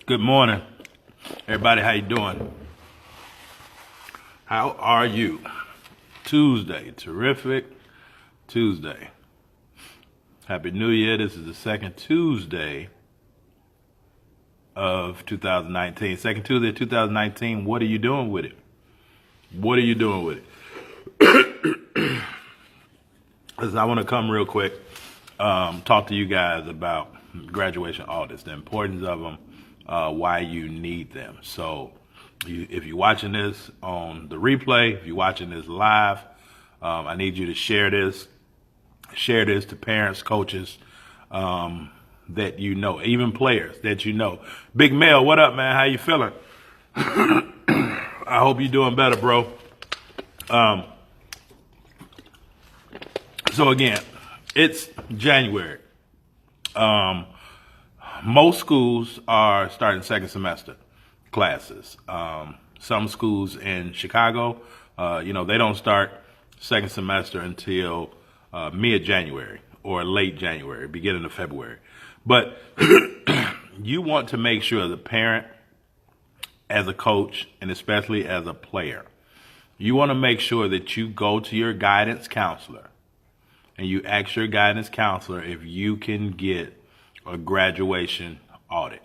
Good morning, everybody. How you doing? How are you? Tuesday, terrific Tuesday. Happy New Year. This is the second Tuesday of 2019. Second Tuesday of 2019. What are you doing with it? What are you doing with it? Listen, I want to come real quick, talk to you guys about graduation audits, the importance of them, why you need them. So if you're watching this on the replay, if you're watching this live, I need you to share this to parents, coaches, that you know, even players that you know. Big Mel, what up, man? How you feeling? I hope you're doing better, bro. So again, it's January. Most schools are starting second semester classes. Some schools in Chicago, they don't start second semester until mid-January or late January, beginning of February. But you want to make sure the parent, as a coach, and especially as a player, you want to make sure that you go to your guidance counselor and you ask your guidance counselor if you can get a graduation audit.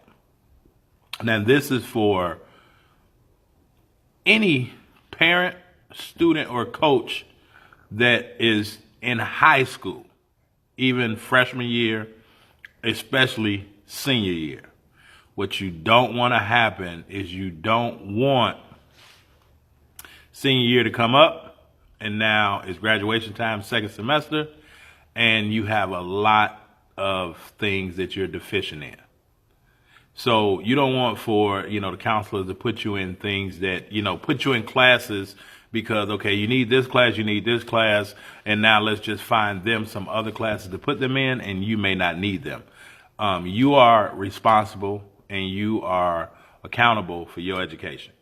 Now, this is for any parent, student, or coach that is in high school, even freshman year, especially senior year. What you don't want to happen is you don't want senior year to come up and now it's graduation time, second semester, and you have a lot of things that you're deficient in. So you don't want for, the counselors to put you in things that, put you in classes because, okay, you need this class, and now let's just find them some other classes to put them in, and you may not need them. You are responsible and you are accountable for your education.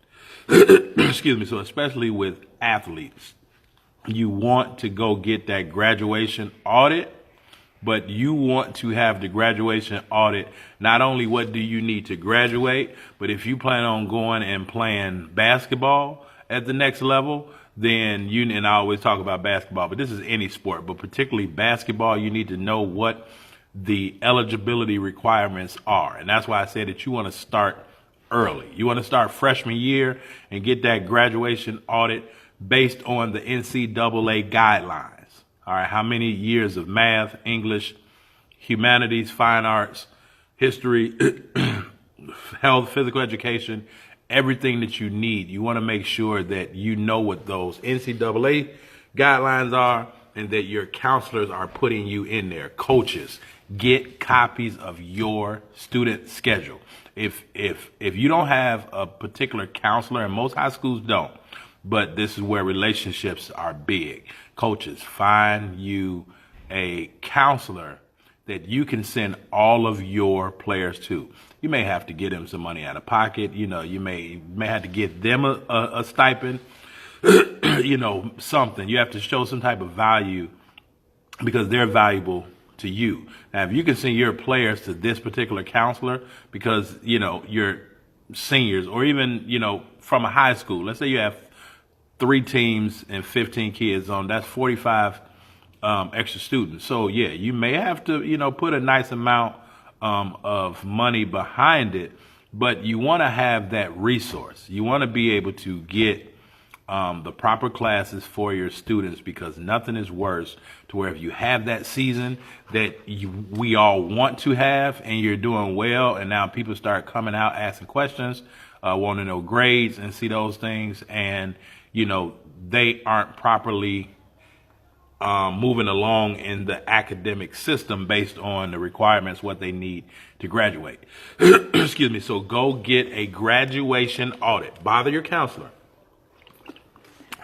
Excuse me. So especially with athletes, you want to go get that graduation audit, but you want to have the graduation audit. Not only what do you need to graduate, but if you plan on going and playing basketball at the next level, then and I always talk about basketball, but this is any sport, but particularly basketball, you need to know what the eligibility requirements are. And that's why I said that you want to start early. You want to start freshman year and get that graduation audit based on the NCAA guidelines. All right, how many years of math, English, humanities, fine arts, history, health, physical education, everything that you need. You want to make sure that you know what those NCAA guidelines are and that your counselors are putting you in there. Coaches, get copies of your student schedule. If you don't have a particular counselor, and most high schools don't, but this is where relationships are big. Coaches, find you a counselor that you can send all of your players to. You may have to get them some money out of pocket. You may have to give them a stipend, something. You have to show some type of value because they're valuable to you. Now, if you can send your players to this particular counselor because, you're seniors or even, from a high school, let's say you have 3 teams and 15 kids on, that's 45 extra students. So yeah, you may have to, put a nice amount of money behind it, but you want to have that resource. You want to be able to get the proper classes for your students because nothing is worse to where if you have that season that we all want to have and you're doing well and now people start coming out asking questions, want to know grades and see those things and they aren't properly moving along in the academic system based on the requirements, what they need to graduate. Excuse me. So go get a graduation audit. Bother your counselor.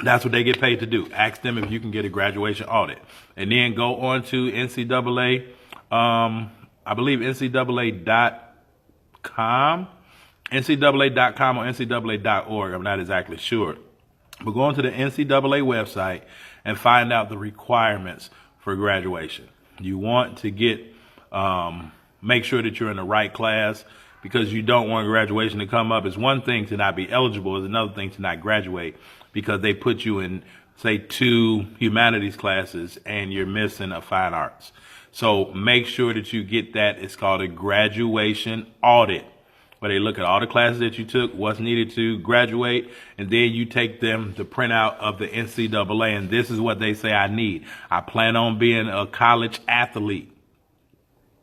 That's what they get paid to do. Ask them if you can get a graduation audit. And then go on to NCAA, I believe NCAA.com, NCAA.com or NCAA.org. I'm not exactly sure. But go onto the NCAA website and find out the requirements for graduation. You want to make sure that you're in the right class. because you don't want graduation to come up. It's one thing to not be eligible, it's another thing to not graduate because they put you in, say, 2 humanities classes and you're missing a fine arts. So make sure that you get that. It's called a graduation audit, where they look at all the classes that you took, what's needed to graduate, and then you take them the printout of the NCAA, and this is what they say I need. I plan on being a college athlete.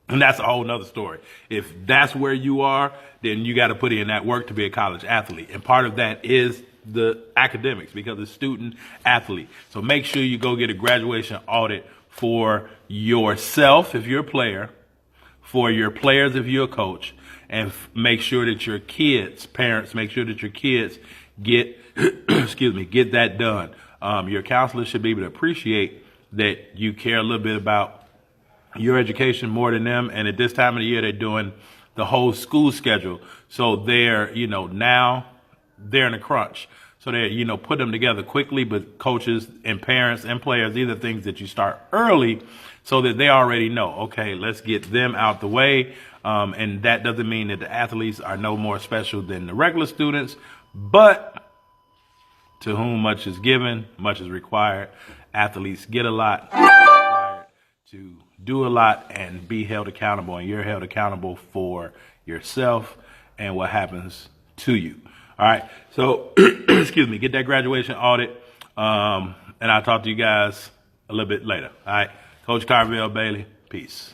And that's a whole nother story. If that's where you are, then you got to put in that work to be a college athlete. And part of that is the academics, because it's student athlete. So make sure you go get a graduation audit for yourself if you're a player, for your players if you're a coach, and make sure that your kids, parents, make sure that your kids get, get that done. Your counselor should be able to appreciate that you care a little bit about your education more than them. And at this time of the year, they're doing the whole school schedule. So they're, now they're in a crunch. So they, put them together quickly, but coaches and parents and players, these are things that you start early so that they already know, okay, let's get them out the way. And that doesn't mean that the athletes are no more special than the regular students, but to whom much is given, much is required. Athletes get a lot, required to do a lot and be held accountable, and you're held accountable for yourself and what happens to you. All right, so get that graduation audit, and I'll talk to you guys a little bit later. All right, Coach Carville Bailey, peace.